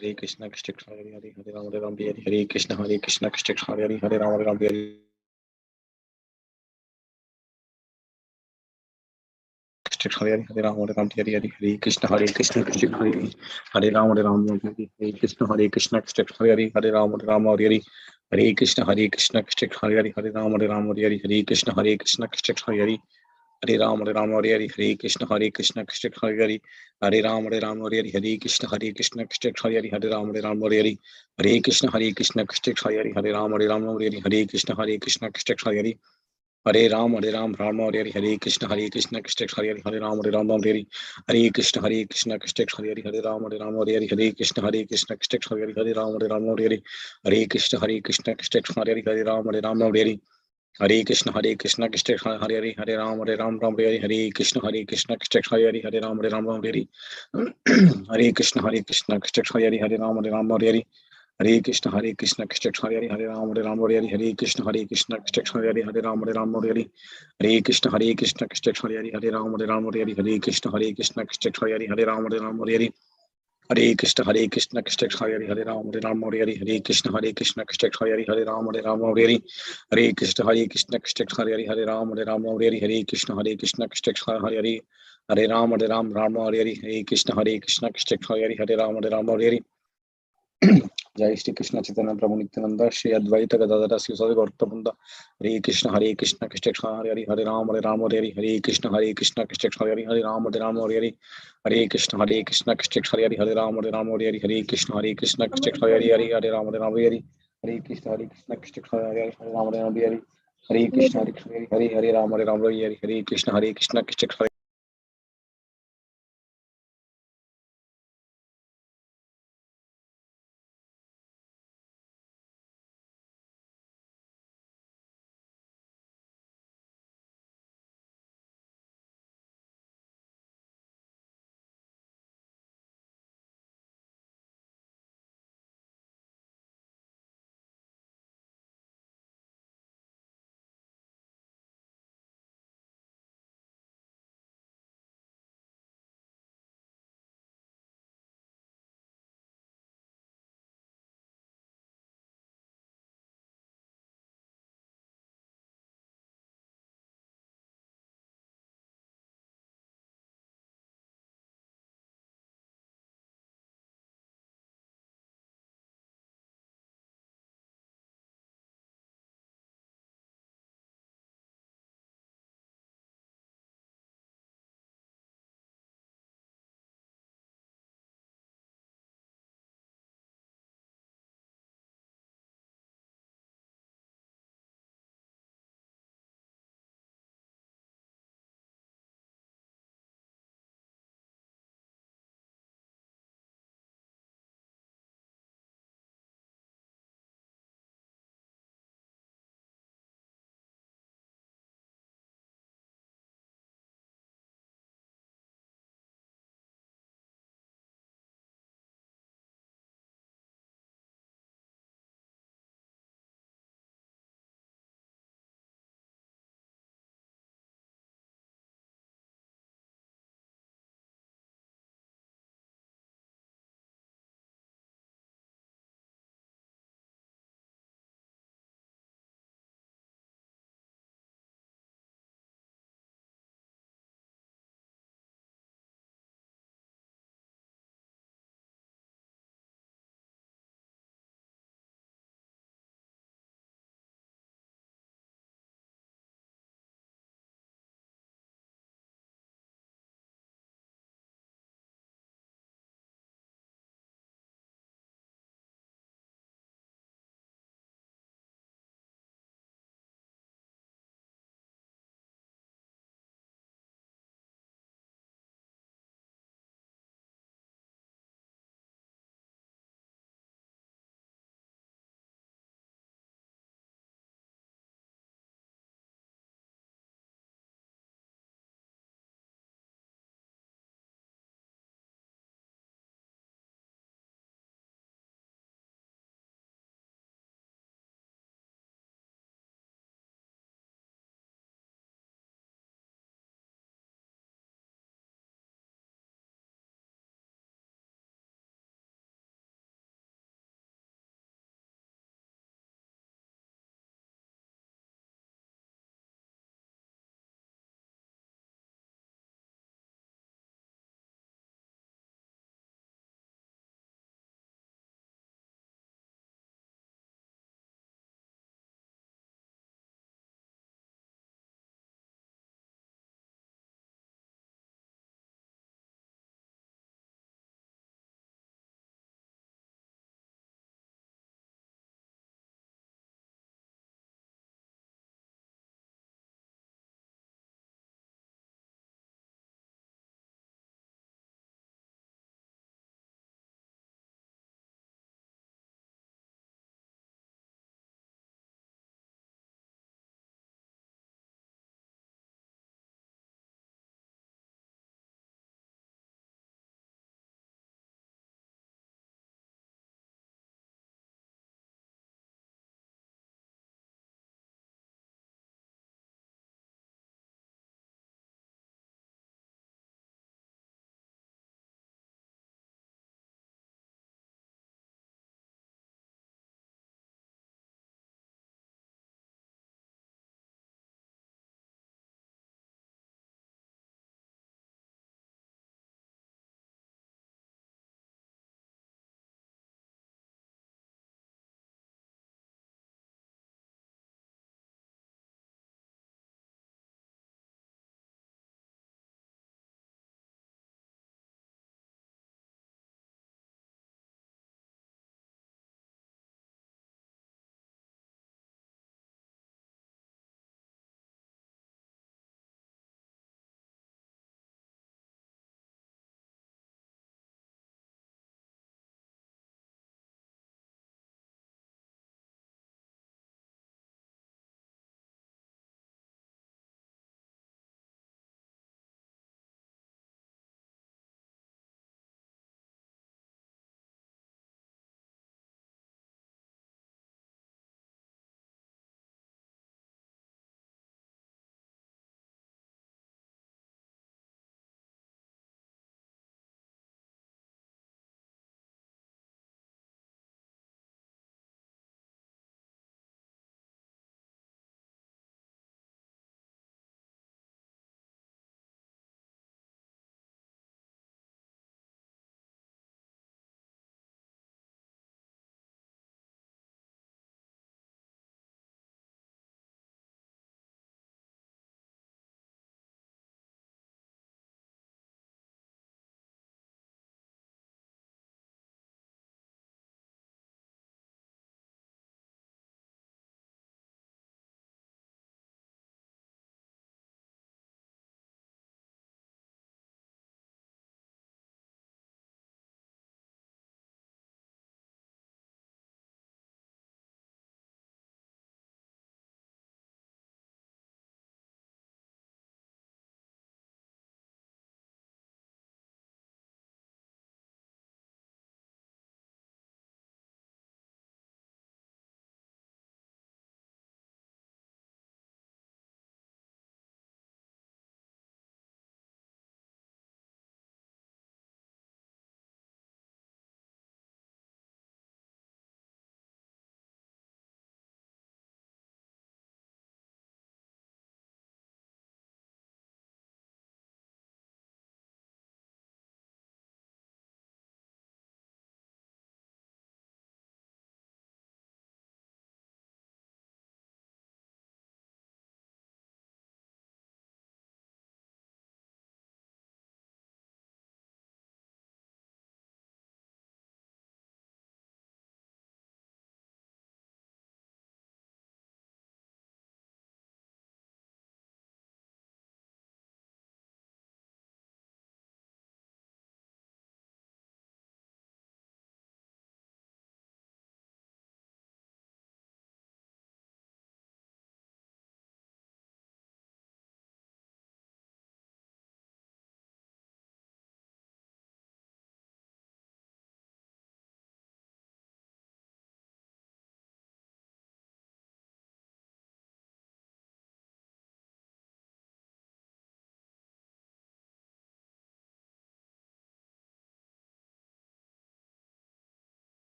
Hare Krishna, Krishna Krishna, Hare Hare, Hare Ram, Hare Ram, Hare Krishna, Hare Krishna, Krishna Krishna, Hare Hare, Hare Ram, Hare Ram, Hare Hare Ram, Hare Ram, Hare Hare Krishna, Hare Krishna, Krishna Hare Ram, Hare Ram, Hare Krishna, Hare Krishna, Krishna Hare Hare Ram, Hare Ram, Hare Krishna, Hare Krishna, Krishna Hare Hare Ram, Hare Ram, Hare Krishna, Hare Krishna, Krishna Hare Hare Ram, Hare Ram, Hare Krishna, Hare Krishna, Krishna Hare Hare Ram, Hare Ram, Hare Krishna, Hare Krishna, Krishna Hare Hare Ram, Hare Ram, Hare Krishna, Hare Krishna, Krishna Hare Hare Ram, Hare Ram, Hare Krishna, Hare Krishna, Krishna Hare Hare Ram, Ram, Hare Krishna, Krishna Hare Ram, Hare Krishna, Krishna Hare Ram, Hare Krishna, Krishna Hare Ram, Hare Krishna, Krishna Hare Ram, Hare Krishna, Krishna Hare Ram, Hare Krishna, Krishna Hare Ram, Hare Krishna, Krishna Hare Ram, Hare Krishna, Krishna Hare Ram, Hare Krishna, Krishna Hare Ram, Hare Krishna, Krishna Hare Ram, Hare Krishna, Krishna Hare Ram, Hare Krishna, Krishna Hare Ram, Hare Krishna, Krishna Hare Ram, Hare Krishna, Krishna Hare Ram, Hare Krishna, Krishna Hare Ram, Hare Krishna, Krishna Hare Ram, जय श्री कृष्ण चैतन्य प्रभु नित्यानंद श्री अद्वैत गदाधर श्री गौतम हरे कृष्ण कृष्ण हरे हरे हरे राम हरे हरे कृष्ण कृष्ण हरे हरे राम हरे हरे कृष्ण कृष्ण हरे हरे राम हरे हरे कृष्ण कृष्ण हरे हरे राम हरे कृष्ण कृष्ण हरे हरे राम हरे कृष्ण हरे हरे राम हरे कृष्ण कृष्ण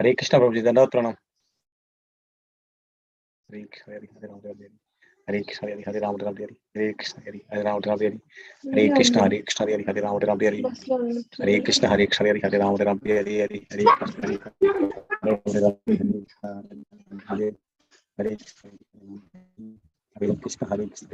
हरे कृष्णा प्रभु जी, दंडवत प्रणाम। हरे कृष्ण हरे हरे राम हरे हरे कृष्ण हरे हरे राम राम हरे हरे कृष्ण हरे हरे राम राम हरे हरे कृष्ण हरे कृष्ण हरे हरे राम राम हरे हरे कृष्ण हरे कृष्ण हरे हरे राम राम हरे हरे हरे कृष्ण हरे हरे हरे कृष्ण हरे Krishna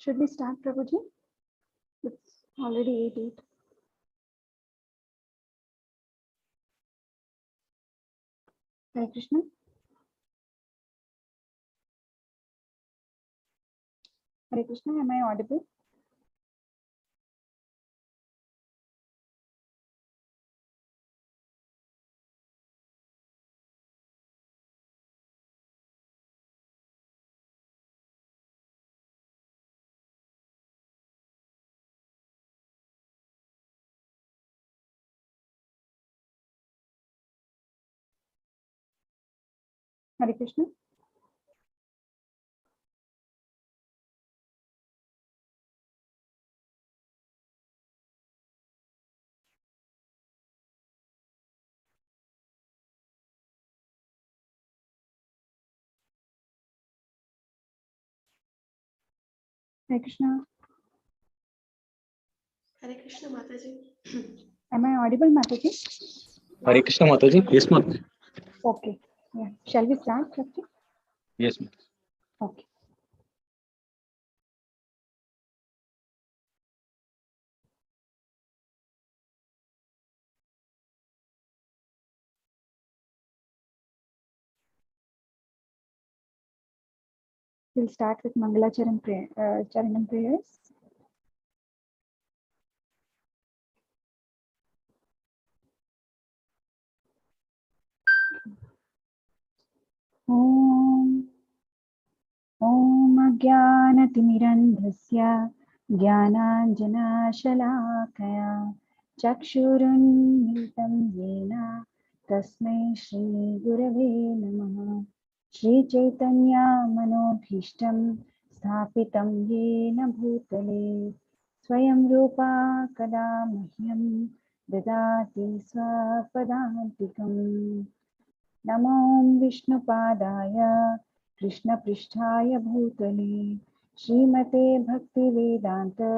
Should we start, Prabhuji? It's already 8:08. Hare Krishna. Hare Krishna, am I audible? Hare Krishna. Hare Krishna. Hare Krishna Mataji. Am I audible, Mataji? Hare Krishna Mataji. Yes, Mataji. Okay. Yeah. Shall we start, Prabhuji? Yes, Mataji. Okay. We'll start with Mangala Charan Charanam prayers. Om Ajnanatimirandhasya Jnananjanashalakaya Chakshurunmilitam Yena Tasmai Shri Gurave Namaha. Shri Chaitanya Manobhishtam Sthapitam Yena Bhutale Swayam Rupa Kada Mahyam Dadati Swapadantikam. Namo Vishnupadaya Krishnapristhaya Bhutale Srimate Bhaktivedanta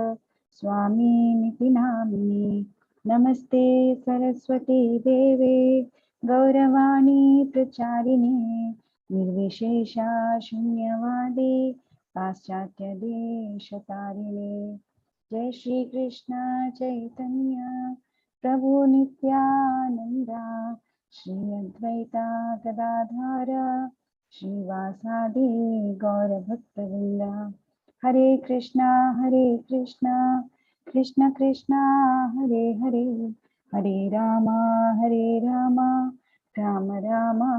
Swami Niti Namine Namaste Saraswati Deve Gauravani Pracharine Nirvishesha Shunyavadi Paschatya Deshatarine. Jai Shri Krishna Chaitanya Prabhu Nityananda Shri Advaita Gadadhara Srivasadi Gaura Bhaktavrinda. Hare Krishna Krishna Krishna Hare Hare Hare Rama Rama Rama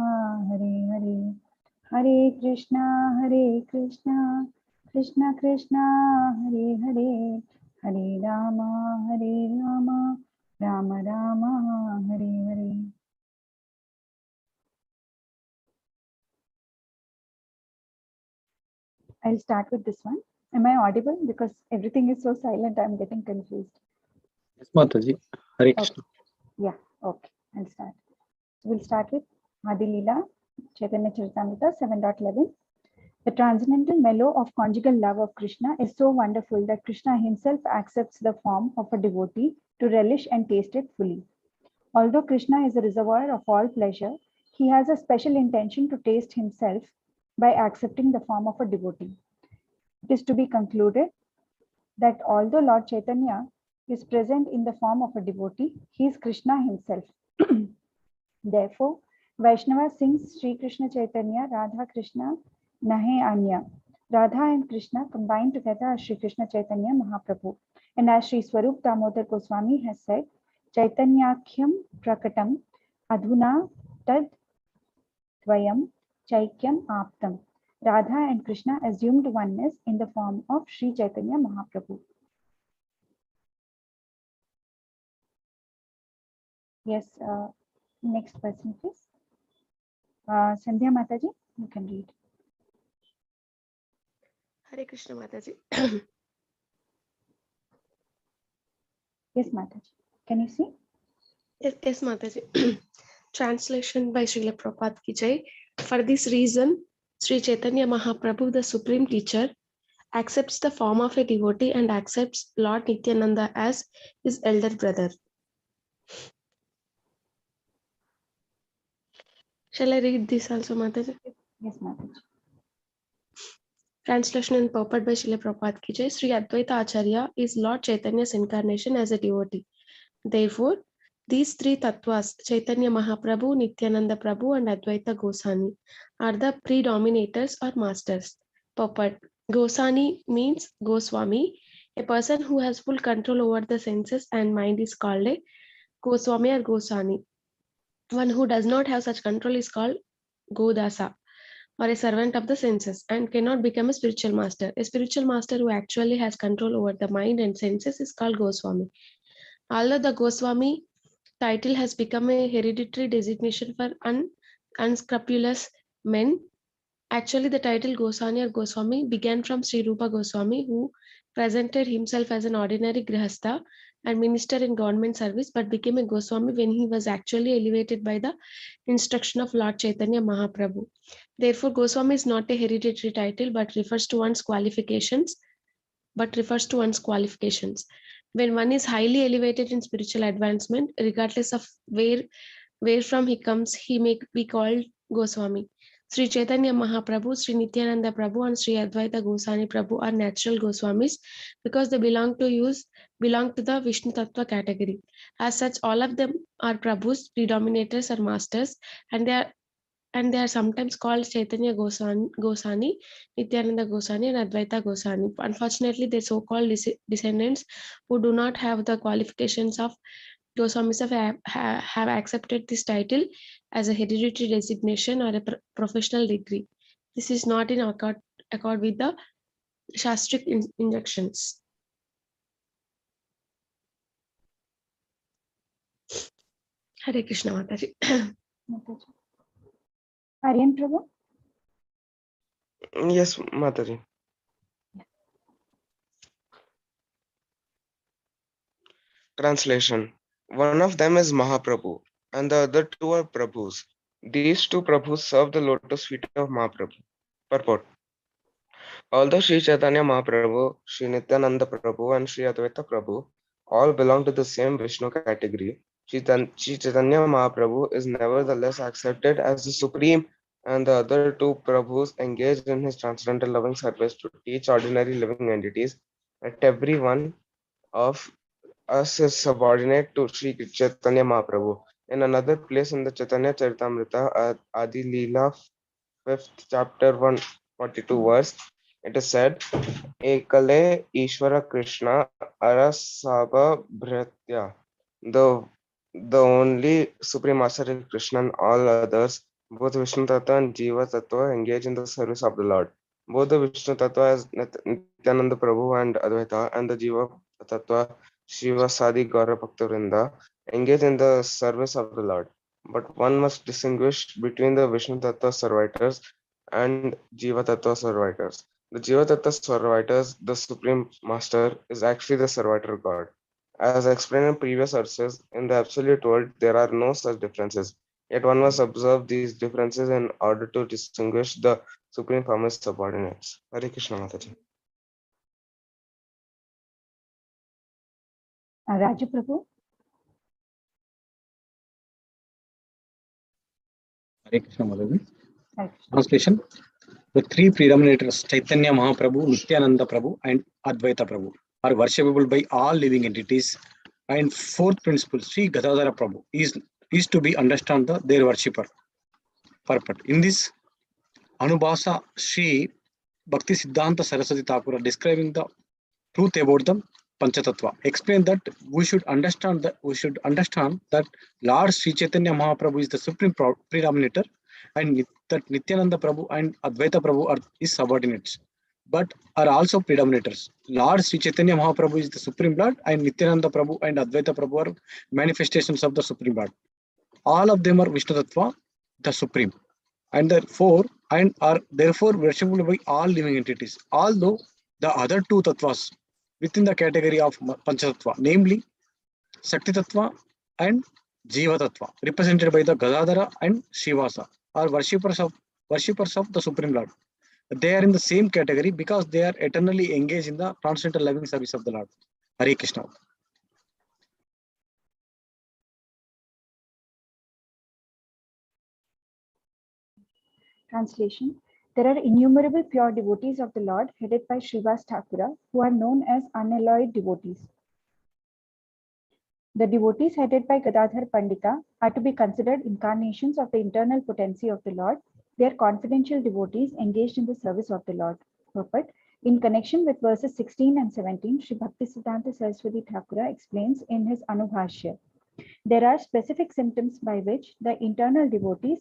Hare Hare. Hare Krishna Krishna Krishna Hare Hare Hare Rama Rama Rama Hare Hare. I'll start with this one. Am I audible? Because everything is so silent, I'm getting confused. Yes, Mataji. Hare Krishna. Okay. Yeah, okay. I'll start. So we'll start with Adi Leela, Chaitanya Charitamrita 7.11. The transcendental mellow of conjugal love of Krishna is so wonderful that Krishna himself accepts the form of a devotee to relish and taste it fully. Although Krishna is a reservoir of all pleasure, he has a special intention to taste himself by accepting the form of a devotee. It is to be concluded that although Lord Chaitanya is present in the form of a devotee, he is Krishna himself. Therefore, Vaishnava sings Sri Krishna Chaitanya, Radha Krishna, Nahe Anya. Radha and Krishna combined together as Sri Krishna Chaitanya Mahaprabhu. And as Sri Swarup Damodar Goswami has said, Chaitanyakhyam Prakatam Adhuna Tad Dvayam Chaikyam Aptam. Radha and Krishna assumed oneness in the form of Sri Chaitanya Mahaprabhu. Yes, next person, please. Sandhya Mataji, you can read. Hare Krishna Mataji. Yes, Mataji. Can you see? Yes, Mataji. Translation by Srila Prabhupada ki Jai. For this reason, Sri Chaitanya Mahaprabhu, the Supreme Teacher, accepts the form of a devotee and accepts Lord Nityananda as his elder brother. Shall I read this also, Mataji? Yes, Mataji. Translation and purport by Srila Prabhupada ki jai. Sri Advaita Acharya is Lord Chaitanya's incarnation as a devotee. Therefore, these three tattvas, Chaitanya Mahaprabhu, Nityananda Prabhu, and Advaita Goswami, are the predominators or masters. Purport. Goswami means Goswami. A person who has full control over the senses and mind is called a Goswami or Goswami. One who does not have such control is called Godasa, or a servant of the senses, and cannot become a spiritual master. A spiritual master who actually has control over the mind and senses is called Goswami. Although the Goswami title has become a hereditary designation for unscrupulous men, actually the title Goswami or Goswami began from Sri Rupa Goswami, who presented himself as an ordinary grihastha and minister in government service, but became a Goswami when he was actually elevated by the instruction of Lord Chaitanya Mahaprabhu. Therefore, Goswami is not a hereditary title, but refers to one's qualifications. When one is highly elevated in spiritual advancement, regardless of where from he comes, he may be called Goswami. Sri Chaitanya Mahaprabhu, Sri Nityananda Prabhu, and Sri Advaita Goswami Prabhu are natural Goswamis because they belong to the Vishnu Tattva category. As such, all of them are Prabhus, predominators, or masters, and they are sometimes called Chaitanya Goswami, Nityananda Goswami, and Advaita Goswami. Unfortunately, their so-called descendants who do not have the qualifications of Goswamis have accepted this title as a hereditary designation or a professional degree. This is not in accord with the Shastric injunctions. Hare Krishna Mataji. Aryan Prabhu? Yes, Mataji. Translation. One of them is Mahaprabhu, and the other two are Prabhus. These two Prabhus serve the lotus feet of Mahaprabhu. Purport. Although Sri Chaitanya Mahaprabhu, Sri Nityananda Prabhu, and Sri Advaita Prabhu all belong to the same Vishnu category, Sri Chaitanya Mahaprabhu is nevertheless accepted as the supreme, and the other two Prabhus engaged in his transcendental loving service to teach ordinary living entities that every one of us is subordinate to Sri Chaitanya Mahaprabhu. In another place in the Chaitanya Charitamrita, Adi Leela, 5th chapter, 142 verse, it is said, Ekale Ishvara Krishna Arasaba Bhratya. The only Supreme Master is Krishna, and all others, both Vishnu Tattva and Jiva Tattva, engage in the service of the Lord. Both the Vishnu Tattva as Nityananda Prabhu and Advaita, and the Jiva Tattva Shiva Sadi Gaura Bhaktavrinda engage in the service of the Lord. But one must distinguish between the Vishnu Tattva servitors and Jiva Tattva servitors. The Jiva Tattva servitors, the Supreme Master, is actually the servitor God. As explained in previous verses, in the absolute world, there are no such differences. Yet one must observe these differences in order to distinguish the Supreme from his subordinates. Hare Krishna Mataji. Raju Prabhu? Hare Krishna Mataji. Hare Krishna. Translation. The three predominators, Chaitanya Mahaprabhu, Nityananda Prabhu, and Advaita Prabhu, are worshipable by all living entities. And fourth principle, Sri Gadadhara Prabhu, is to be understand their worshipper. Purport. In this Anubhasa, Sri Bhakti Siddhanta Saraswati Thakur describing the truth about the Panchatattva. Explain that we should understand that Lord Sri Chaitanya Mahaprabhu is the supreme predominator, and that Nityananda Prabhu and Advaita Prabhu are his subordinates, but are also predominators. Lord Sri Chaitanya Mahaprabhu is the supreme Lord, and Nityananda Prabhu and Advaita Prabhu are manifestations of the supreme Lord. All of them are Vishnu Tattva, the supreme, and therefore worshipable by all living entities. Although the other two tattvas within the category of Panchatattva, namely Shakti Tattva and Jiva Tattva, represented by the Gadadhara and Shivasa, are worshippers of the Supreme Lord. They are in the same category because they are eternally engaged in the transcendental loving service of the Lord. Hare Krishna. Translation. There are innumerable pure devotees of the Lord headed by Srivas Thakura who are known as unalloyed devotees. The devotees headed by Gadadhar Pandita are to be considered incarnations of the internal potency of the Lord. They are confidential devotees engaged in the service of the Lord. Purport. In connection with verses 16 and 17, Sri Bhaktisiddhanta Saraswati Thakura explains in his Anubhashya. There are specific symptoms by which the internal devotees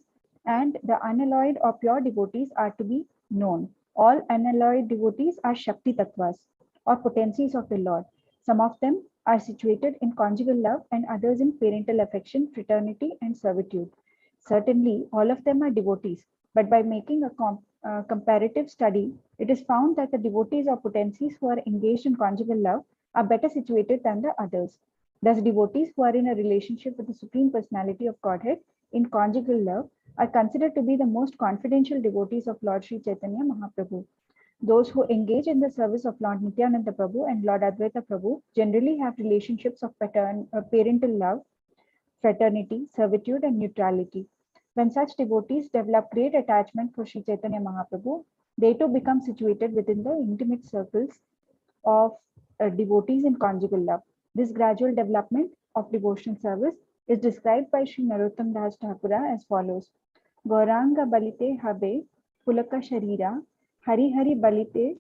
and the unalloyed or pure devotees are to be known. All unalloyed devotees are Shakti Tattvas or potencies of the Lord. Some of them are situated in conjugal love and others in parental affection, fraternity, and servitude. Certainly, all of them are devotees, but by making a comparative study, it is found that the devotees or potencies who are engaged in conjugal love are better situated than the others. Thus, devotees who are in a relationship with the Supreme Personality of Godhead in conjugal love are considered to be the most confidential devotees of Lord Sri Chaitanya Mahaprabhu. Those who engage in the service of Lord Nityananda Prabhu and Lord Advaita Prabhu generally have relationships of parental love, fraternity, servitude, and neutrality. When such devotees develop great attachment for Sri Chaitanya Mahaprabhu, they too become situated within the intimate circles of devotees in conjugal love. This gradual development of devotional service is described by Sri Narottam Das Thakura as follows. Gauranga balite habe pulaka sharira, hari hari balite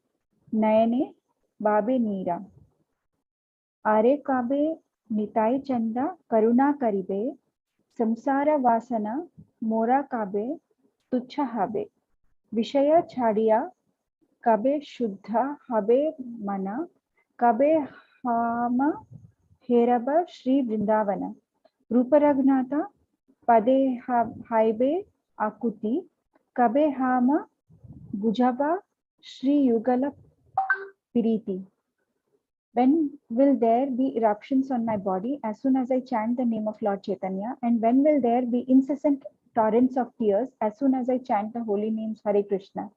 nayane babe neera. Are kabe nitai chanda karuna karibe, samsara vasana mora kabe tuchha habe. Vishaya chadiya kabe shuddha habe mana, kabe hama heraba Shri Vrindavana. Rupa Ragnata pade haibe akuti, kabe hama bujaba Shri Yugala Piriti. When will there be eruptions on my body as soon as I chant the name of Lord Chaitanya? And when will there be incessant torrents of tears as soon as I chant the holy names Hare Krishna?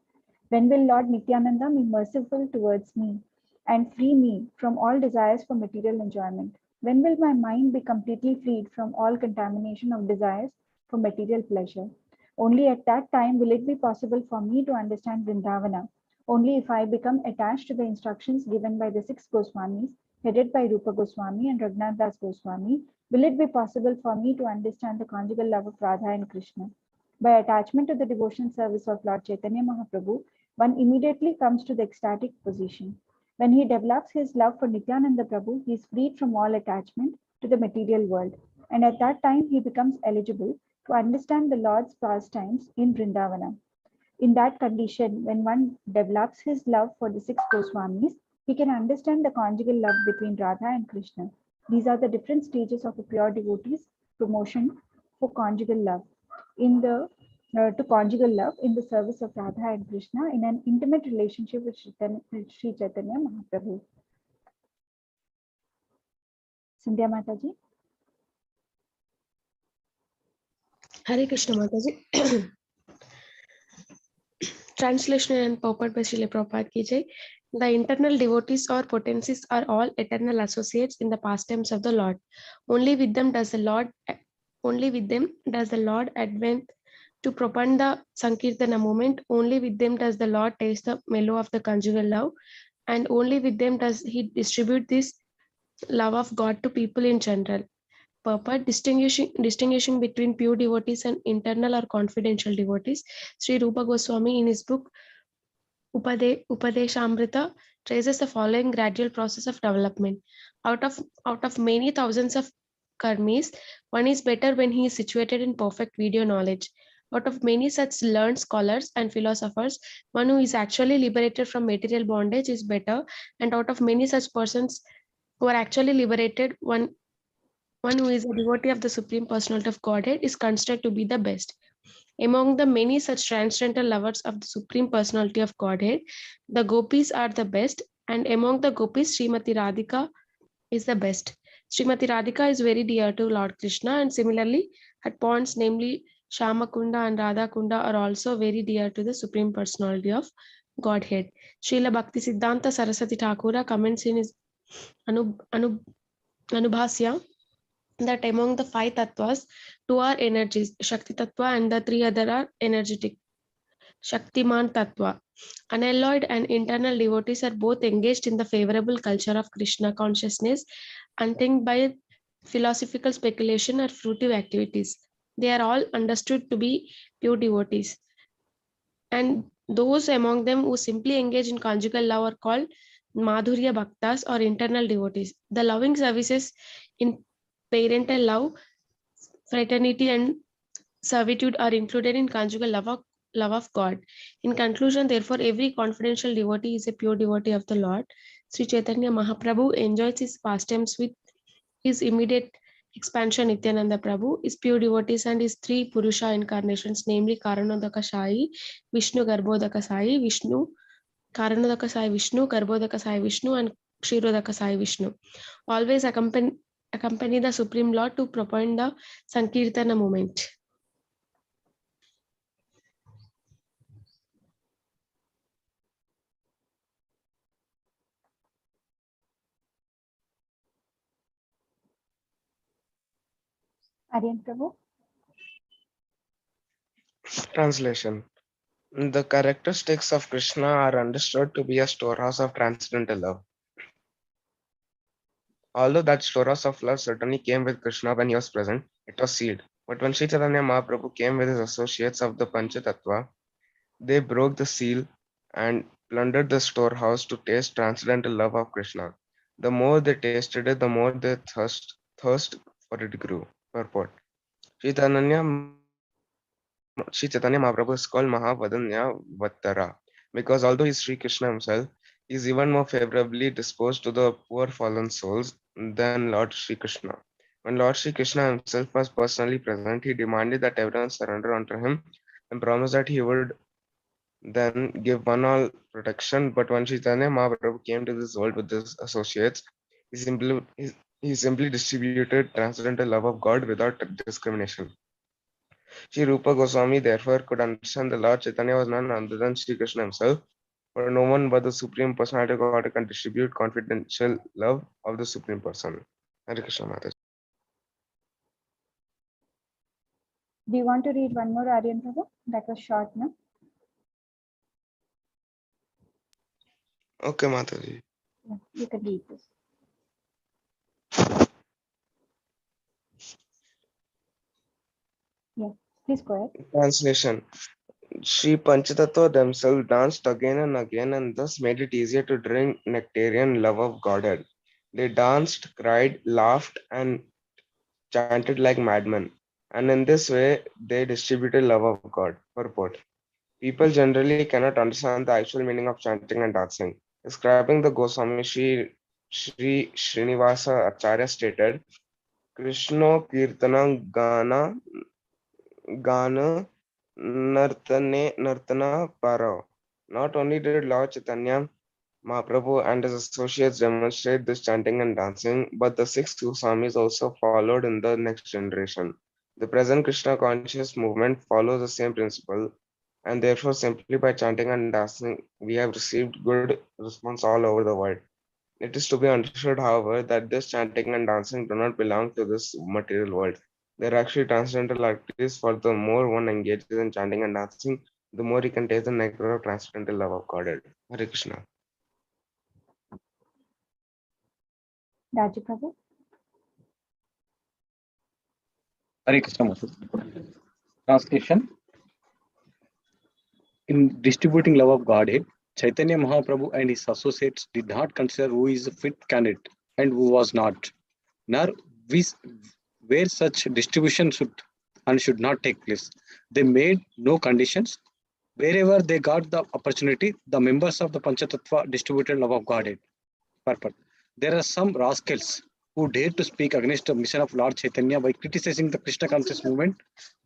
When will Lord Nityananda be merciful towards me and free me from all desires for material enjoyment? When will my mind be completely freed from all contamination of desires for material pleasure? Only at that time will it be possible for me to understand Vrindavana. Only if I become attached to the instructions given by the 6 Goswamis, headed by Rupa Goswami and Raghunath Das Goswami, will it be possible for me to understand the conjugal love of Radha and Krishna. By attachment to the devotional service of Lord Chaitanya Mahaprabhu, one immediately comes to the ecstatic position. When he develops his love for Nityananda Prabhu, he is freed from all attachment to the material world. And at that time, he becomes eligible to understand the Lord's pastimes in Vrindavana. In that condition, when one develops his love for the 6 Goswamis, he can understand the conjugal love between Radha and Krishna. These are the different stages of a pure devotee's promotion for conjugal love. To conjugal love in the service of Radha and Krishna in an intimate relationship with Sri Chaitanya Mahaprabhu. Sandhya Mataji. Hare Krishna Mataji. Translation and purport by Srila Prabhupada ki jai. The internal devotees or potencies are all eternal associates in the pastimes of the Lord. Only with them does the Lord advent to propagate the Sankirtana movement. Only with them does the Lord taste the mellow of the conjugal love, and only with them does he distribute this love of God to people in general. Purport. Distinguishing between pure devotees and internal or confidential devotees, Sri Rupa Goswami in his book Upadeshamrita traces the following gradual process of development. Out of many thousands of karmis, one is better when he is situated in perfect video knowledge. Out of many such learned scholars and philosophers, one who is actually liberated from material bondage is better, and out of many such persons who are actually liberated, one who is a devotee of the Supreme Personality of Godhead is considered to be the best. Among the many such transcendental lovers of the Supreme Personality of Godhead, the gopis are the best, and among the gopis, Srimati Radhika is the best. Srimati Radhika is very dear to Lord Krishna, and similarly, her ponds, namely Shamakunda and Radhakunda, are also very dear to the Supreme Personality of Godhead. Srila Bhaktisiddhanta Saraswati Thakura comments in his Anubhasya that among the 5 tattvas, 2 are energies, Shakti Tattva, and the 3 other are energetic. Shaktiman Tattva. Unalloyed and internal devotees are both engaged in the favorable culture of Krishna consciousness, untainted by philosophical speculation or fruitive activities. They are all understood to be pure devotees. And those among them who simply engage in conjugal love are called Madhurya Bhaktas or internal devotees. The loving services in parental love, fraternity, and servitude are included in conjugal love of God. In conclusion, therefore, every confidential devotee is a pure devotee of the Lord. Sri Chaitanya Mahaprabhu enjoys his pastimes with his immediate expansion Nityananda Prabhu, his pure devotees and his three Purusha incarnations, namely Karanodaka Sai, Vishnu Garbhodaka Sai, Vishnu, Karanodaka Sai Vishnu, Garbhodaka Sai Vishnu, and Kshirodaka Sai Vishnu. Always accompany the Supreme Lord to propound the Sankirtana movement. Aryan Prabhu. Translation. The characteristics of Krishna are understood to be a storehouse of transcendental love. Although that storehouse of love certainly came with Krishna when he was present, it was sealed. But when Sri Chaitanya Mahaprabhu came with his associates of the Panchatattva, they broke the seal and plundered the storehouse to taste transcendental love of Krishna. The more they tasted it, the more their thirst for it grew. Purport. Sri Chaitanya Mahaprabhu is called Mahavadanya Vattara because although he is Sri Krishna himself, he is even more favorably disposed to the poor fallen souls than Lord Sri Krishna. When Lord Sri Krishna himself was personally present, he demanded that everyone surrender unto him and promised that he would then give one all protection. But when Chaitanya Mahaprabhu came to this world with his associates, he simply distributed transcendental love of God without discrimination. Sri Rupa Goswami therefore could understand the Lord Chaitanya was none other than Sri Krishna himself, for no one but the Supreme Personality of God can distribute confidential love of the Supreme Person. Hare Krishna Maharaj. Do you want to read one more, Aryan Prabhu? That was short, no? Okay, Mataji. Yeah, you can read this. Yeah, please go ahead. Translation. Sri Panchatattva themselves danced again and again and thus made it easier to drink nectarian love of Godhead. They danced, cried, laughed, and chanted like madmen. And in this way, they distributed love of God. Purport. People generally cannot understand the actual meaning of chanting and dancing. Describing the Goswami, Sri Srinivasa Acharya stated, Krishna Kirtana Gana Nartana Para. Not only did Lord Chaitanya Mahaprabhu and his associates demonstrate this chanting and dancing, but the six Goswamis also followed in the next generation. The present Krishna conscious movement follows the same principle, and therefore simply by chanting and dancing, we have received good response all over the world. It is to be understood, however, that this chanting and dancing do not belong to this material world. They are actually transcendental activities, for the more one engages in chanting and dancing, the more he can taste the nectar of transcendental love of Godhead. Hare Krishna. Raji Prabhu. Hare Krishna Maharaj. Translation. In distributing love of Godhead, Chaitanya Mahaprabhu and his associates did not consider who is a fit candidate and who was not, nor where such distribution should and should not take place. They made no conditions. Wherever they got the opportunity, the members of the Panchatattva distributed love of Godhead. Purport. There are some rascals who dare to speak against the mission of Lord Chaitanya by criticizing the Krishna conscious movement,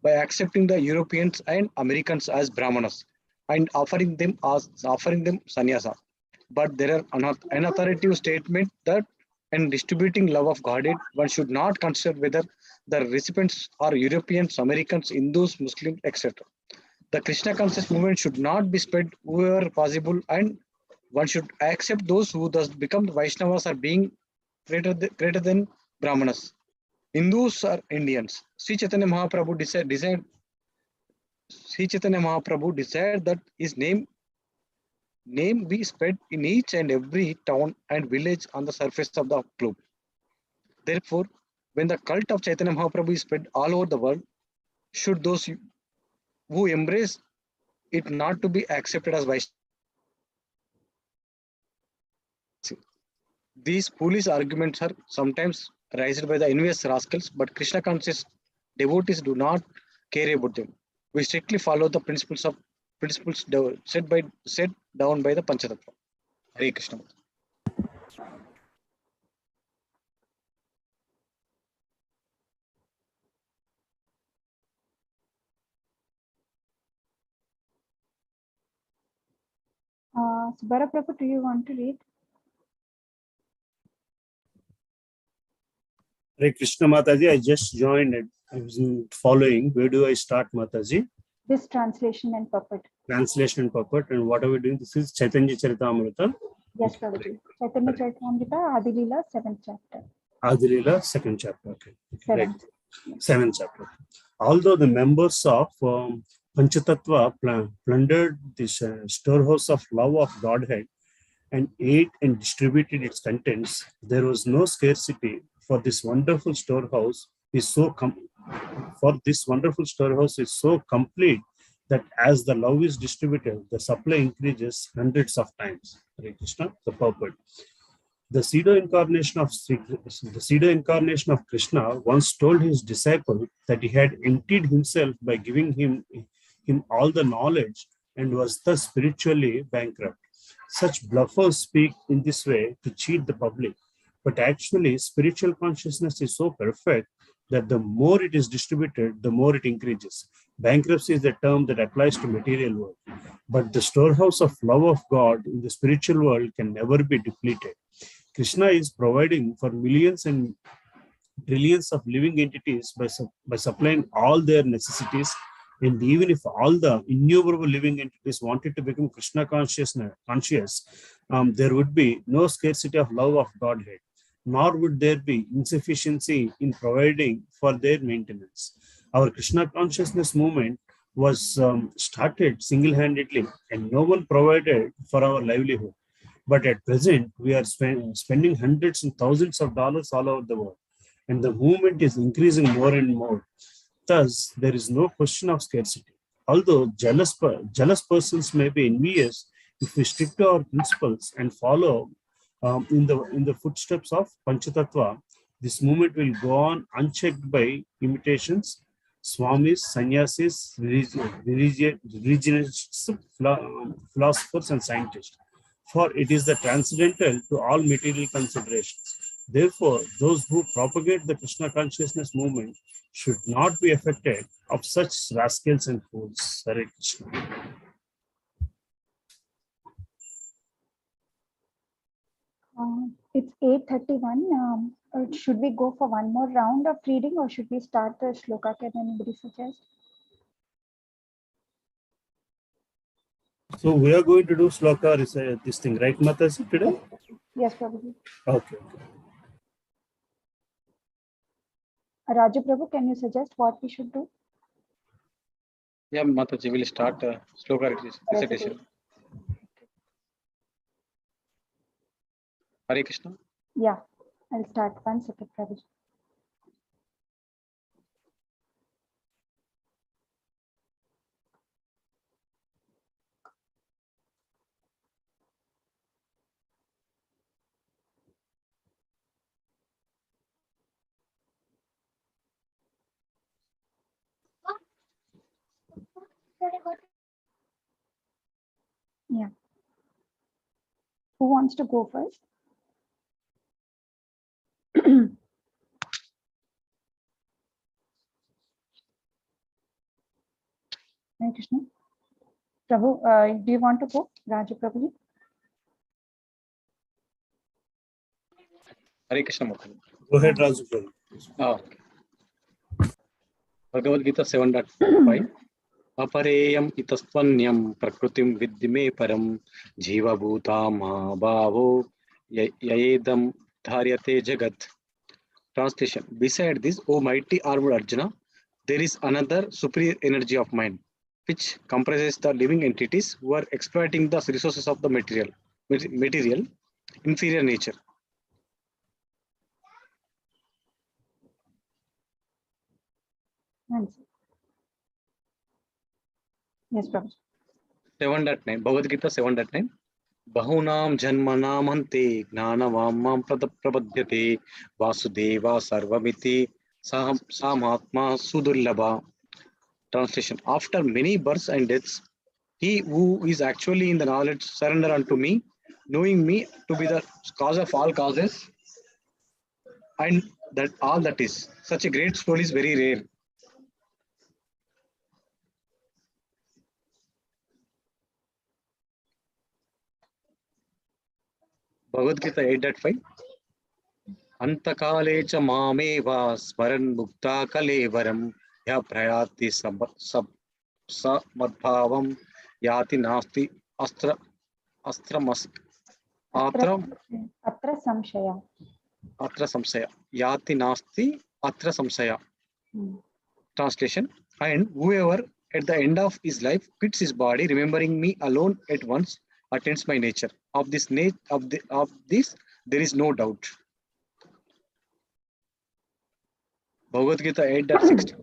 by accepting the Europeans and Americans as Brahmanas and offering them sannyasa. But there are an authoritative statement that in distributing love of Godhead, one should not consider whether the recipients are Europeans, Americans, Hindus, Muslims, etc. The Krishna conscious movement should not be spread wherever possible, and one should accept those who thus become Vaishnavas are being greater than Brahmanas. Hindus are Indians. Sri Chaitanya Mahaprabhu desired Sri Chaitanya Mahaprabhu desired that his name be spread in each and every town and village on the surface of the globe. Therefore, when the cult of Chaitanya Mahaprabhu is spread all over the world, should those who embrace it not to be accepted as Vaishnavas? These foolish arguments are sometimes raised by the envious rascals, but Krishna conscious devotees do not care about them. We strictly follow the principles set down by the Panchatattva. Hare Krishna. Subara Prabhu, do you want to read? Hare Krishna Mataji, I just joined it. I was following. Where do I start, Mataji? This translation and purport. Translation and purport. And what are we doing? This is Chaitanya Charitamrita. Yes, Prabhuji. Chaitanya Charitamrita, Adi Leela, 7th chapter. Adi Leela, 2nd chapter. Okay. 7th. 7th chapter. Although the members of Panchatattva plundered this storehouse of love of Godhead and ate and distributed its contents, there was no scarcity. For this wonderful storehouse is so complete that as the love is distributed, the supply increases hundreds of times. Hare Krishna, the purport. The pseudo incarnation of Krishna once told his disciple that he had emptied himself by giving him all the knowledge and was thus spiritually bankrupt. Such bluffers speak in this way to cheat the public. But actually, spiritual consciousness is so perfect that the more it is distributed, the more it increases. Bankruptcy is the term that applies to material world. But the storehouse of love of God in the spiritual world can never be depleted. Krishna is providing for millions and trillions of living entities by supplying all their necessities. And even if all the innumerable living entities wanted to become Krishna conscious, there would be no scarcity of love of Godhead, nor would there be insufficiency in providing for their maintenance. Our Krishna consciousness movement was started single-handedly, and no one provided for our livelihood. But at present, we are spending hundreds and thousands of dollars all over the world, and the movement is increasing more and more. Thus, there is no question of scarcity. Although jealous persons may be envious, if we stick to our principles and follow in the footsteps of Panchatattva, this movement will go on unchecked by imitations, swamis, sannyasis, religionists, philosophers, and scientists. For it is the transcendental to all material considerations. Therefore, those who propagate the Krishna consciousness movement should not be affected of such rascals and fools. Hare Krishna. It's 8:31. Should we go for one more round of reading, or should we start the shloka? Can anybody suggest? So we are going to do sloka, this thing, right, Mataji, today? Yes, Prabhuji. Okay. Raju Prabhu, can you suggest what we should do? Yeah, Mataji, will start sloka recitation. Hare Krishna. Yeah, I'll start. 1 second, Prabhuji. Yeah. Who wants to go first? Hare Krishna. Prabhu, do you want to go? Raju Prabhu? Hare Krishna Mataji. Go ahead, Raju. Okay. Bhagavad Gita 7.5. Apareyam itastvanyam prakritim vidyame param jiva bhutam bhavo yayedam dharyate jagat. Translation. Beside this, O mighty armored Arjuna, there is another superior energy of mind. which comprises the living entities who are exploiting the resources of the material inferior nature. Answer. Yes, Professor. 7.9 Bhagavad Gita 7.9 Bahunam janmanam ante gnanavamam prapadyate vasudeva sarvamiti samatma sudurlabha. Translation: after many births and deaths, he who is actually in the knowledge surrender unto me, knowing me to be the cause of all causes and that all that is. Such a great soul is very rare. Bhagavad Gita 8.5 Antakale cha mameva smaran mukta kalevaram ya prayati samadbhavam yati nasti astra Atra samshaya. Atra samsaya. Yati nasti atra samsaya. Translation: and whoever at the end of his life quits his body, remembering me alone at once, attains my nature. Of this there is no doubt. Bhagavad Gita 8.16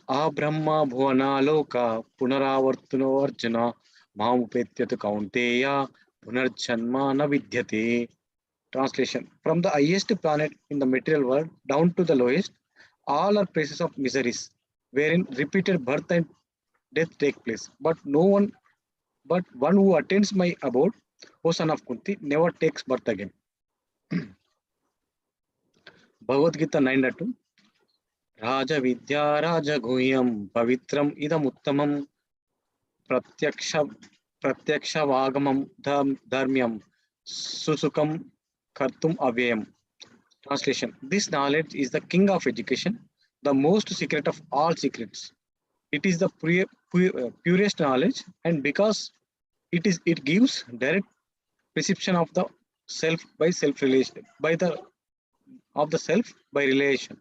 Abrahma bhuvana loka punaravartano arjuna mamupetyatu kaunteya punarjanma na vidyate. Translation: from the highest planet in the material world down to the lowest, all are places of miseries, wherein repeated birth and death take place. But one who attains my abode, O son of Kunti, never takes birth again. Bhagavad Gita 9.2 Raja Vidya Raja Guhyam Pavitram Idam Uttamam Pratyaksha Vagamam Dharmyam Susukam Kartum Avyayam. Translation: this knowledge is the king of education, the most secret of all secrets. It is the purest knowledge, and because it gives direct perception of the self by self-relation, of the self by relation.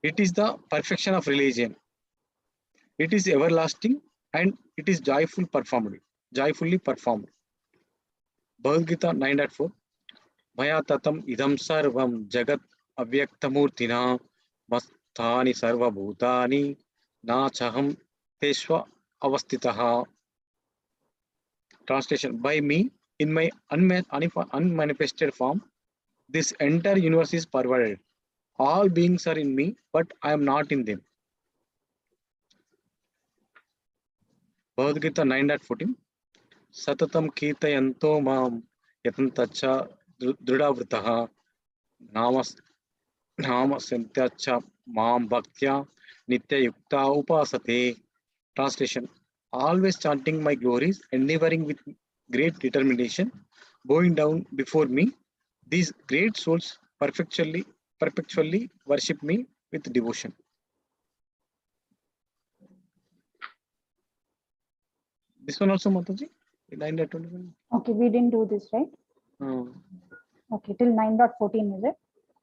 It is the perfection of religion. It is everlasting and it is joyfully performed. Bhagavad Gita 9.4 Maya tatam idam sarvam jagat avyaktamurtina masthani sarva bhutani na chaham teshva avastitaha. Translation: by me, in my unmanifested form, this entire universe is pervaded. All beings are in me, but I am not in them. Bhagavad Gita 9.14 Satatam kirtayanto mam yatantacha dridavritah nama santyacha mam bhaktya nitya yukta upasate. Translation: always chanting my glories, endeavoring with great determination, bowing down before me, these great souls perpetually worship me with devotion. This one also, Mataji? 9.21. Okay, we didn't do this, right? Okay, till 9.14 is it?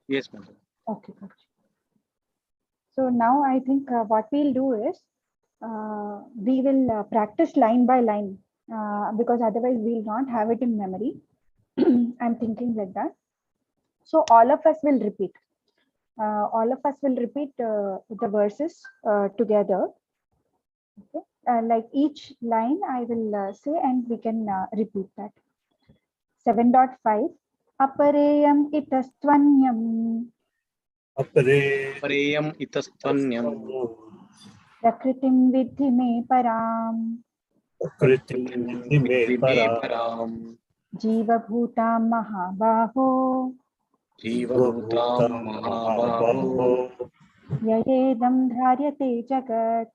Yes, Mataji. Okay, good. So now I think what we'll do is we will practice line by line because otherwise we'll not have it in memory. I'm thinking like that. So all of us will repeat. The verses together. Okay. Like each line I will say and we can repeat that. 7.5 Apareyam itastwanyam Pareyam itastanyam Prakritim vidhi me param Jiva bhutam mahabaho Yayedam dharyate jagat.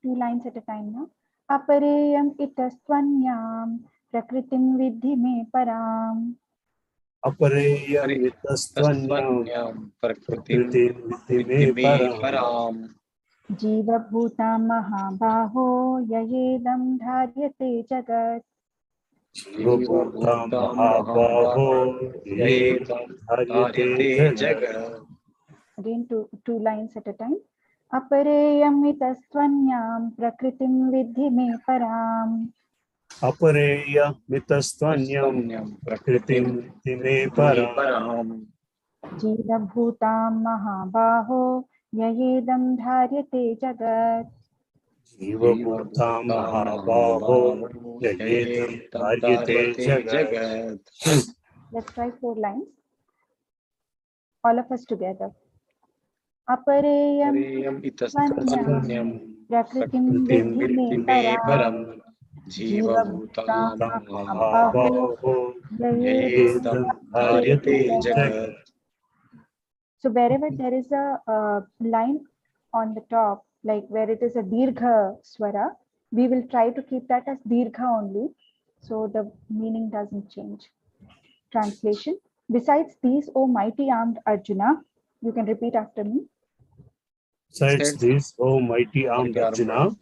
Two lines at a time now. Apareyam itastwanyam Prakritim vidhi me param Apareyam itastwanyam prakritim vidhi me param Jiva bhutam mahabaho Yayedam dharyate jagat. Jivabhutam mahabaho yedam dharyate jagat. Again, two lines at a time. Apareyam mitastvanyam prakritim vidhi me param. Apareya mitastvanyam prakritim time param. Jiva bhutam mahabaho yayedam dharyate jagat. Jiva bhutam mahabaho yayedam dharyate jagat. Let's try 4 lines. All of us together. Apareyam itastvanyam prakritim vidhi me param. Jiva bhutam Mahabaho yayedam yayedam dharyate dharyate jagat. jagat. So wherever there is a line on the top, like where it is a dirgha swara, we will try to keep that as dirgha only, so the meaning doesn't change. Translation: besides these, O mighty armed Arjuna, you can repeat after me. Besides this, O mighty armed Arjuna,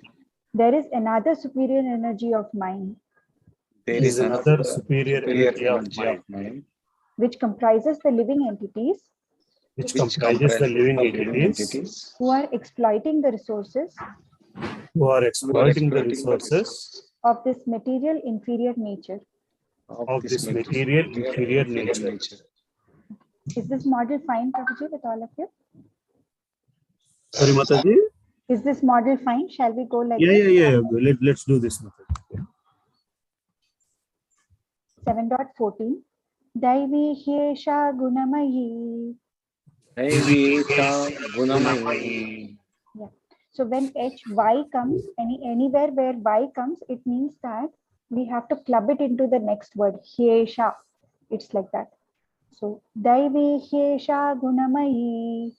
There is another superior energy of mind, there is another superior energy of mind, which comprises the living entities which comprises the living entities who are exploiting the resources who are exploiting the resources of this material inferior nature. of this material inferior nature. Is this model fine, Prabhuji, with all of you? Sorry, Mataji? Is this model fine? Shall we go like Yeah, this? yeah, yeah. Let's do this, Mataji. 7.14 Daivi Hyesha Gunamayi. Yeah. So when HY comes, anywhere where Y comes, it means that we have to club it into the next word, Hyesha. It's like that. So Daivi Hyesha Gunamayi.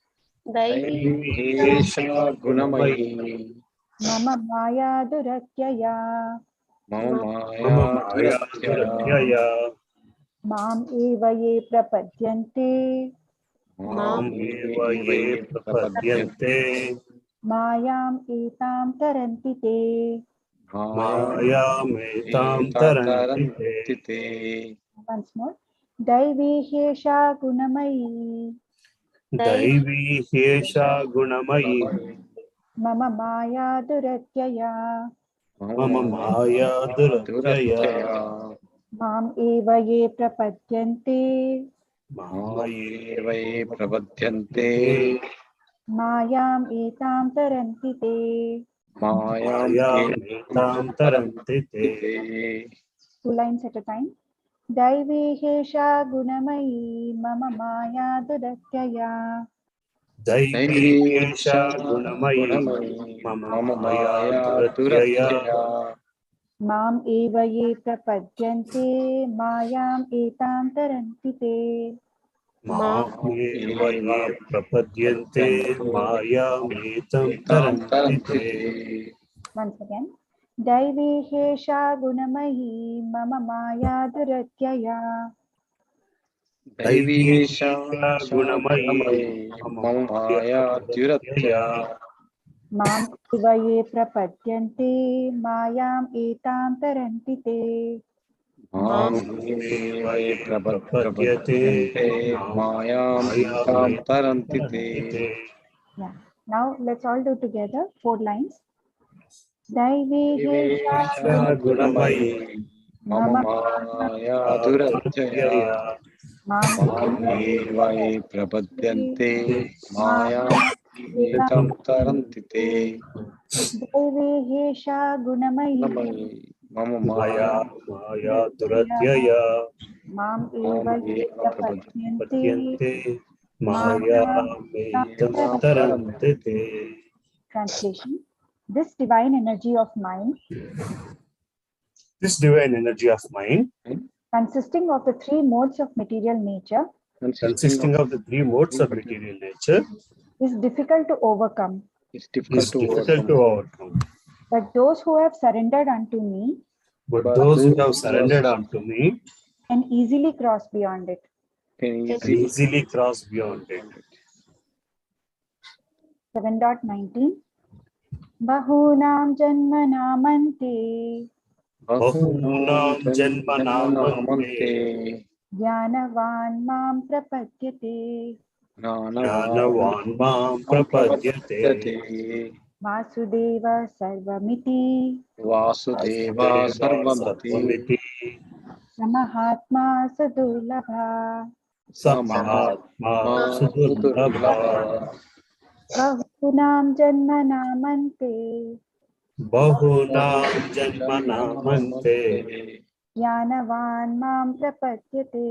Mama Maya Duratyaya. Mam eva ye prapadyante. Mayam etam tarantite. Once more. Daivi Hyesha Gunamayi. Daivi Hyesha Gunamayi. Mama Maya Duratyaya. Mama Maya Duratyaya. Mam eva ye prapadyante. Mayam etam tarantite. Two lines at a time. Daivi Hyesha Gunamayi. Mama Maya Duratyaya. Daivi Hyesha Gunamayi. Mama Maya Duratyaya. Mam eva ye prapadyante. Mayam etam tarantite. Prapadyante Maya Metam Tarantite. Once again. Daivi Hyesha Gunamayi. Mama Maya Duratyaya. Daivi Hyesha Gunamayi. Mama Maya Duratyaya. Mam eva ye prapadyante. Mayam etam tarantite. Yeah. Now let's all do together 4 lines. Daivi Hyesha Gunamayi. Mama Maya Duratyaya. Mam Prapadyante Maya etam Tarantite. Daivi Hyesha Gunamayi. Mama Maya Maya Duratyaya. Mam eva ye prapadyante. Padyante Maya Metam Tarantite. Translation: this divine energy of mind, This divine energy of mind, consisting of the 3 modes of material nature, consisting of the 3 modes of material nature, is difficult to overcome. is difficult to overcome. But those who have surrendered unto me But those who have surrendered unto me can easily cross beyond it. can easily cross beyond it. 7.19 Bahunam Janmanamante Bahunam Janmanamante Jnanavan Mam Prapadyate. ज्ञानवान् मां प्रपद्यते वासुदेव सर्वमिति वासुदेवा सर्वमिति समहात्मा सुदुर्लभा समहात्मा सुदुर्लभः बहूनां जन्मनामन्ते बहुनां जन्मनामन्ते ज्ञानवान् मां प्रपद्यते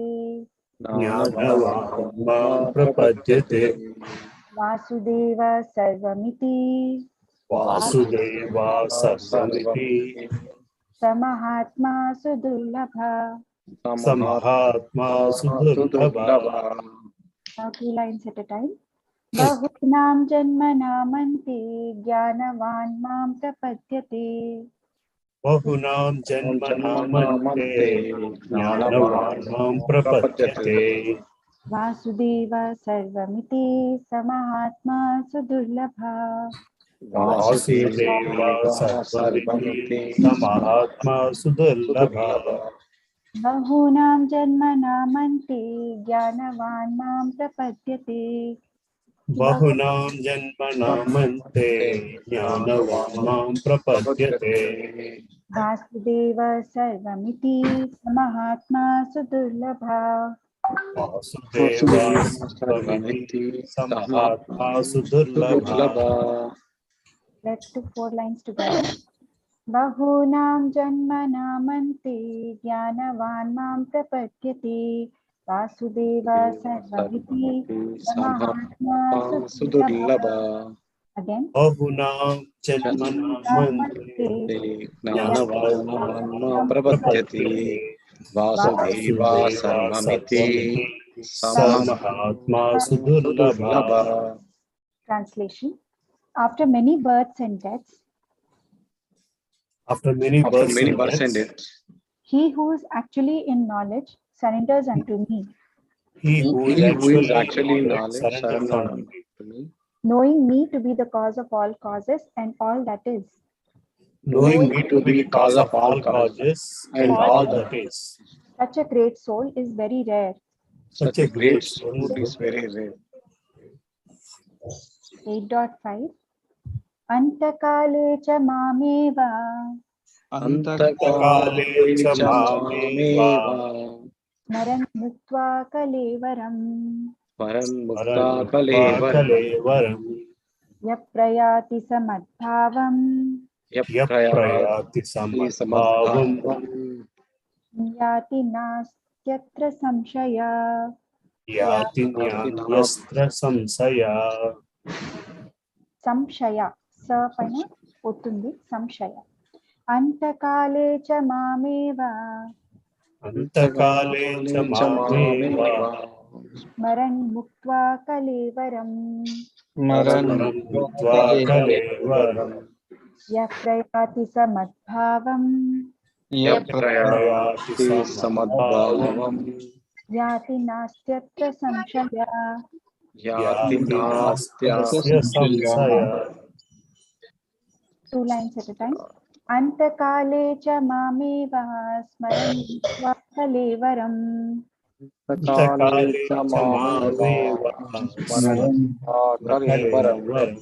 ज्ञानवान् मां प्रपद्यते वासुदेव सर्वमिति वासुदेवा सर्वमिति समहात्मा सुदुर्लभा. समहात्मा सुदुर्लभः. Now 2 lines at a time. बहुनां जन्मनामन्ते ज्ञानवान् मां प्रपद्यते बहुनां जन्मनामन्ते ज्ञानवान् मां प्रपद्यते वासुदेव सर्वमिति समहात्मा सुदुर्लभा वासुदेवा सर्वमिति समहात्मा सुदुर्लभः बहूनां जन्मनामन्ते ज्ञानवान् मां प्रपद्यते बहुनां जन्मनामन्ते ज्ञानवान् मां प्रपद्यते वासुदेव सर्वमिति समहात्मा सुदुर्लभा वासुदेवा सर्वमिति समहात्मा सुदुर्लभः. Let's do 4 lines together. बहूनां जन्मनामन्ते ज्ञानवान् मां प्रपद्यते वासुदेव सर्वमिति समहात्मा सुदुर्लभा. Again. बहुनां जन्मनामन्ते ज्ञानवान् मां प्रपद्यते वासुदेवा सर्वमिति समहात्मा सुदुर्लभः. Translation. After many births and deaths, After many births and deaths, he who is actually in knowledge surrenders unto me, he who is actually in knowledge surrenders surrenders unto me, knowing me to be the cause of all causes and all that is. knowing me to be the cause of all causes and all that is. Such a great soul is very rare. Such a great soul is very rare. 8.5 Antakale cha mameva Antakale cha mameva Smaran muktva kalevaram Paran Param mukta Mukta kalevaram Kalevaram yaprayati samadbhavam yaprayati samadbhavam yati nastyatra samshaya. yati jnanyastra samsaya. Samshaya sa paina potundi samshaya. Antakale cha mameva Antakale cha mameva Smaran muktva kalevaram Maran Mukta Kalevaram yaprayati samadbhavam yaprayati samadbhavam yati nastyatra samshaya. yati nastasya samsaya. 2 lines at a time. Antakale cha mameva smaran muktva kalevaram Antakale cha mameva Paran kalevaram Kalevaram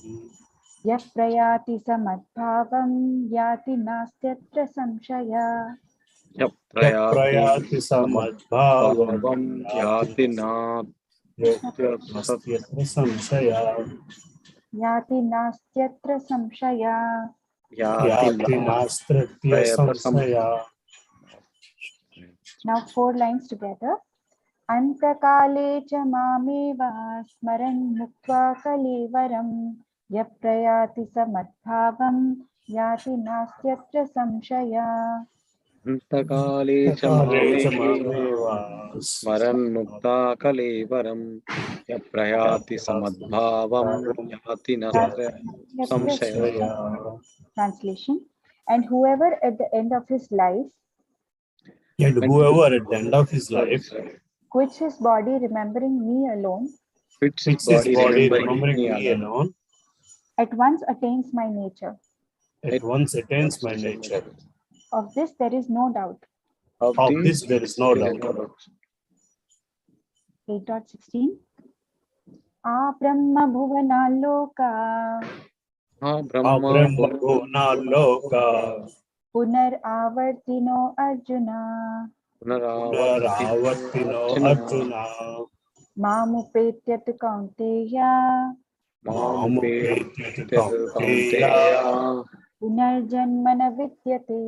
yaprayati samadbhavam yati nastyatra samshaya. yaprayati samadbhavam yati nastyatra samsaya. Yati nastyatra samshaya. Yati nastratya samsaya. Now 4 lines together. Antakale cha mameva smaran muktva kalevaram yaprayati samadbhavam yati nastyatra samshaya. Antakale cha mameva Smaran mukta kalevaram yaprayati samadbhavam yati nastra samshaya. Translation. And whoever at the end of his life And whoever at the end of his life quits his body remembering me alone, Quits fits his body remembering me alone, at once attains my nature. at once attains my nature. Of this there is no doubt. Of this there is no doubt. 8.16 Brahma bhuvana loka Brahma bhuvana loka punar avartino Arjuna punaravartino Arjuna mamupetyat kaunteya mamupetyat kaunteya punarjanmana vidyate.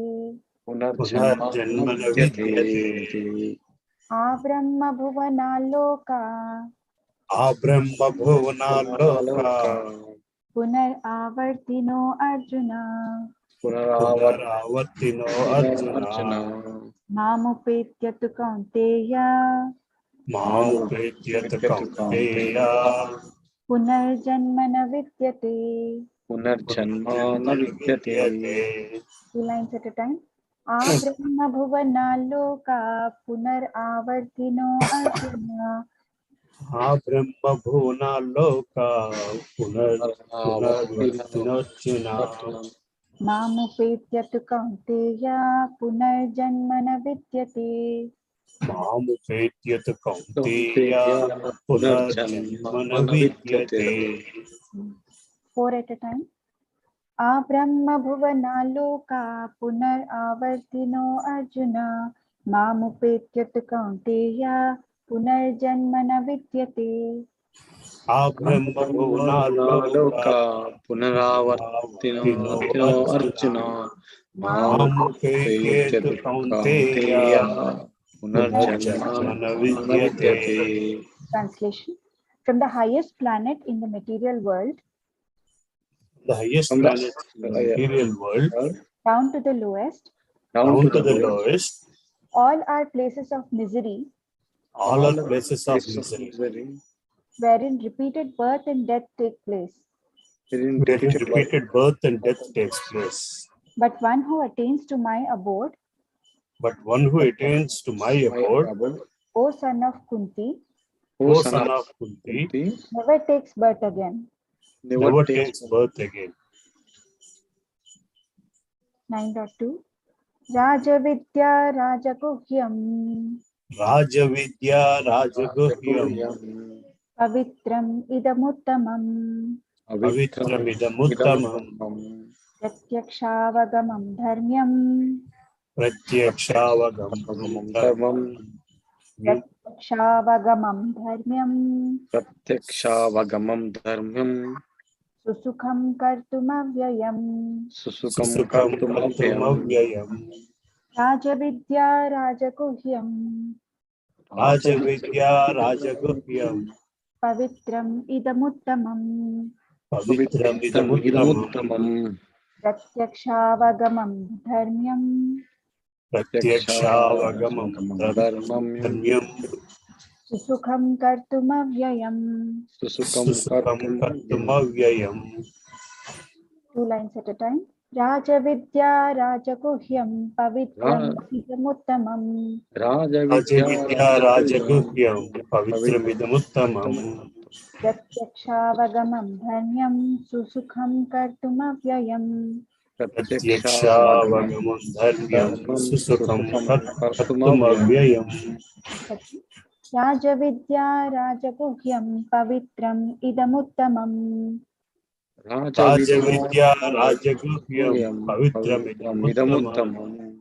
punarjanmana vidyate. Brahma bhuvana loka Brahma bhuvana loka punar avartino Arjuna punaravartino Arjuna mamupetyat kaunteya mamupetyat kaunteya punarjanmana vidyate. Punarjanma vidyate. 2 lines at a time. Brahma bhuvana loka punar avartino Arjuna Brahma bhuvana loka punarvartino Arjuna mamupetyat kaunteya punarjanmana vidyate. mamupetyat kaunteya punarjanmana vidyate. 4 at a time. Brahma bhuvana loka punar avartino Arjuna mamupetyat kaunteya punarjanmana vidyate. Brahma bhuvana loka Punaravartino Arjuna mamupetyat kaunteya punarjanma vidyate. Translation. From the highest planet in the material world the highest planet in the material world down to the lowest, down to the lowest, all are places of misery all are places of misery, wherein repeated birth and death take place. wherein repeated birth and death takes place. But one who attains to my abode, But one who attains to my abode, O son of Kunti, O son of Kunti, never takes birth again. never takes birth again. 9.2 Rajavidya Rajaguhyam Rajavidya Rajaguhyam Pavitram Idamuttamam Pavitramidamuttamam Pratyakshaavagamam Dharmyam Pratyakshaavagamam Pratyakshaavagamam Dharmyam Pratyakshaavagamam dharmyam Susukham Kartumavyayam Susukam Kartumavyayam Rajavidya Rajaguhyam Rajavidya Rajaguhyam Pavitram Idamuttamam Pavitramidamuttamam Pratyakshaavagamam Dharmyam Pratyakshaavagamam Dharmyam Susukham Kartumavyayam. Susukam Kartumavyayam. 2 lines at a time. Rajavidya Rajaguhyam Pavitram Idamuttamam Rajavidya Rajaguhyam Pavitramidamuttamam Pratyakshaavagamam Dharmyam Susukham Kartumavyayam. Pratyakshaavagamam Dharmyam Susukam Kartumavyayam. Rajavidya Rajaguhyam Pavitram Idamuttamam Rajavidya Rajaguhyam Pavitramidamuttamam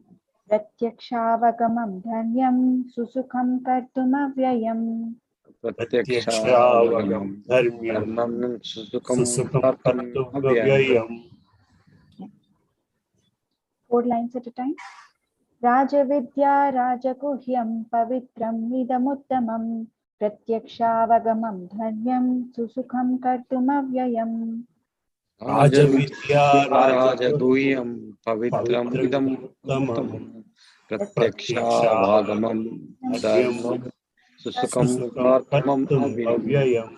Pratyakshaavagamam Dharmyam Susukham Kartumavyayam. Pratyakshaavagamam Dharmyam Susukam Kartumavyayam. 4 lines at a time. Rajavidya Rajaguhyam Pavitram Idamuttamam Pratyakshaavagamam Dharmyam Susukham Kartumavyayam. Rajavidya Rajaguhyam pavitram idamuttamam pratyakshaavagamam dharmam susukam kartumam avyayam.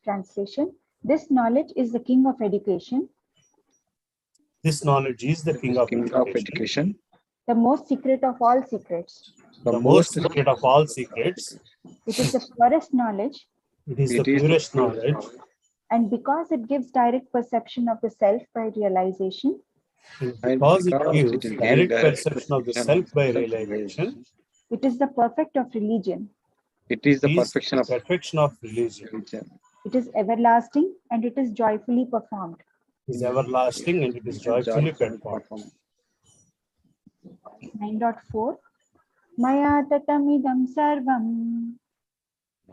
Translation. This knowledge is the king of education, This knowledge is the king of education, the most secret of all secrets. the most secret of all secrets. It is the purest knowledge, It is the purest knowledge, and because it gives direct perception of the self by realization, and because it gives direct perception of the self by realization, it is the perfect of religion. It is the it is perfection the of perfection of religion. religion. It is everlasting and it is joyfully performed. Is everlasting and it is joyfully performed. 9.4 Maya tatamidam sarvam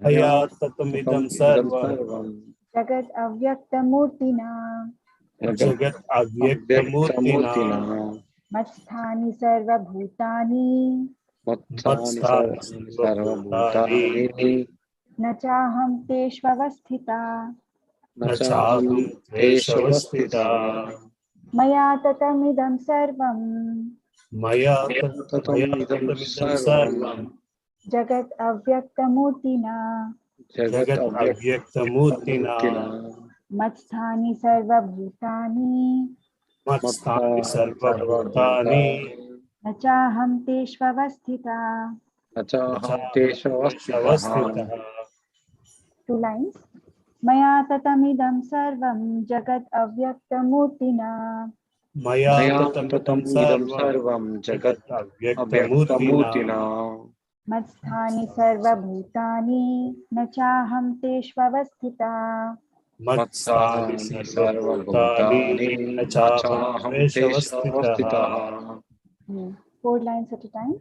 Maya tatamidam sarvam jagat avyaktamurtina jagat avyaktamurtina matsthani sarva bhutani matsthani sarvabhutani nachaham teshvavasthita nachaham teshavastita maya tatamidam sarvam maya tatamidam sarvam jagat avyaktamurtina jagat avyaktamurtina matsthani sarva bhutani matsthani sarvabhutani nachaham teshvavasthita. nachaham teshavastita. 2 lines. Maya tatamidam sarvam jagat avyaktamurtina Maya tatamidam sarvam jagat avyaktamurtina matsthani sarva bhutani nachaham teshvavasthita. matsthani sarvabhutani nachaham teshavastita. 4 lines at a time.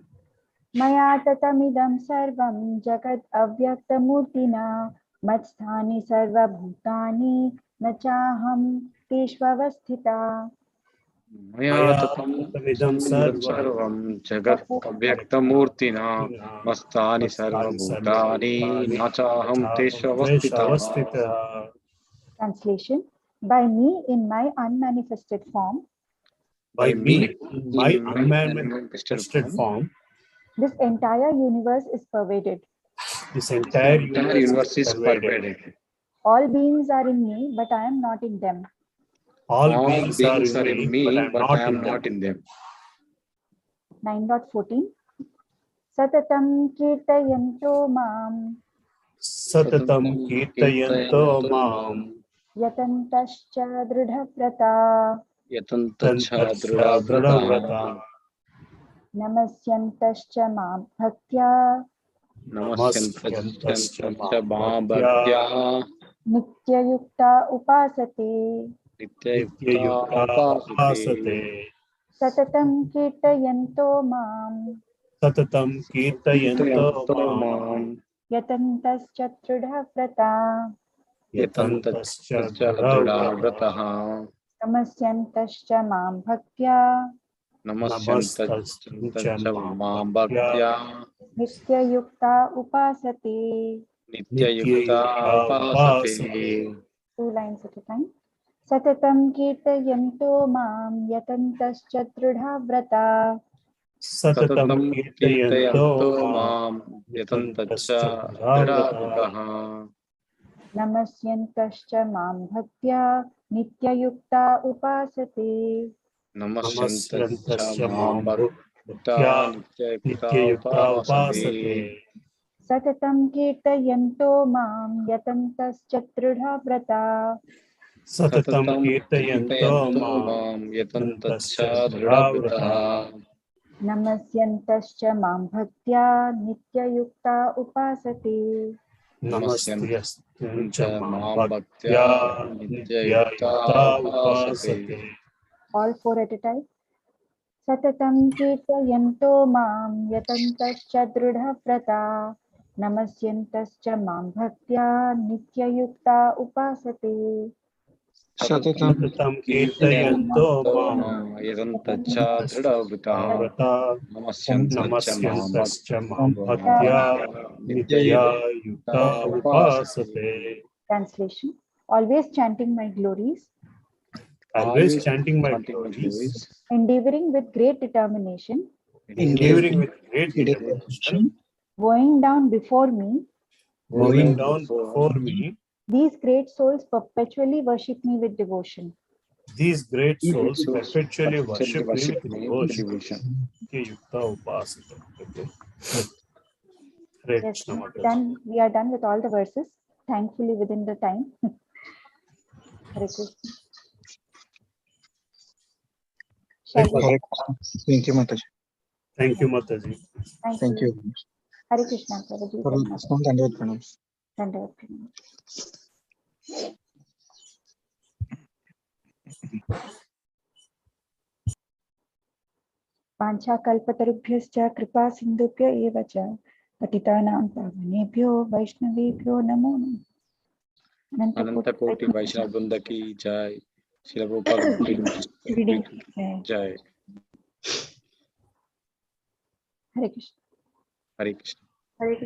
Maya tatamidam sarvam jagat avyaktamurtina matsthani sarva bhutani nachaham teshvavasthita. Maya tatamidam sarvam jagat avyaktamurtina mastani sarvabhutani nachaham teshavastita. Translation. By me in my unmanifested form, By me in my unmanifested form, this entire universe is pervaded. this entire universe is pervaded. All beings are in me, but I am not in them. All beings are in me, but I am not in them. 9.14 Satatam kirtayanto mam Satatam kirtayanto mam yatantascha dridhavrata yatantascha dridhavrata namasyantascha mam bhaktya namasyantascha mam bhaktya nityayukta upasate. nityayukta upasate. Satatam kirtayanto mam Satatam kirtayanto mam yatantascha dridhavrata yatantascha dridhavrata namasyantascha mam bhaktya namasyantascha mam bhaktya nityayukta upasate. nityayukta upasate. 2 lines at a time. Satatam kirtayanto mam yatantascha dridhavrata Satatam kirtayanto mam yatantascha dridhavrata namasyantascha mam bhaktya nityayukta upasate. namasyantascha mam bhaktya nityayukta upasate. Satatam kirtayanto mam yatantascha dridhavrata Satatam kirtayanto mam yatantascha dridhavrata namasyantascha mam bhaktya nityayukta upasate. namasyantascha mam bhaktya nityayukta upasate. All 4 at a time. Satatam kirtayanto mam yatantascha dridhavrata namasyantascha mam bhaktya nityayukta upasate. Satatam kirtayanto mam yatantascha dridhavrata namasyantascha mam bhaktya nityayukta upasate. Translation. Always chanting my glories, Always chanting my glories, endeavoring with great determination, endeavoring with great determination, bowing down before me, bowing down before me. these great souls perpetually worship me with devotion. These great souls perpetually worship me with devotion. Nityayukta upasate. Hare Yes, Krishna Mataji. done. We are done with all the verses, thankfully within the time. Hare Krishna. Shall we? Thank you, Mataji. Thank you, Mataji. Thank you. Hare Krishna, Prabhuji. Dandavat pranams. Dandavat pranam. वाञ्छाकल्पतरुभ्यश्च कृपा सिन्धुभ्य एव च पतितानां पावनेभ्यो वैष्णवेभ्यो नमो नमः। अनंत कोटि वैष्णव वृंद की जय। श्रील प्रभुपाद Reading. जय। Hare Krishna. हरे कृष्ण। Hare Krishna.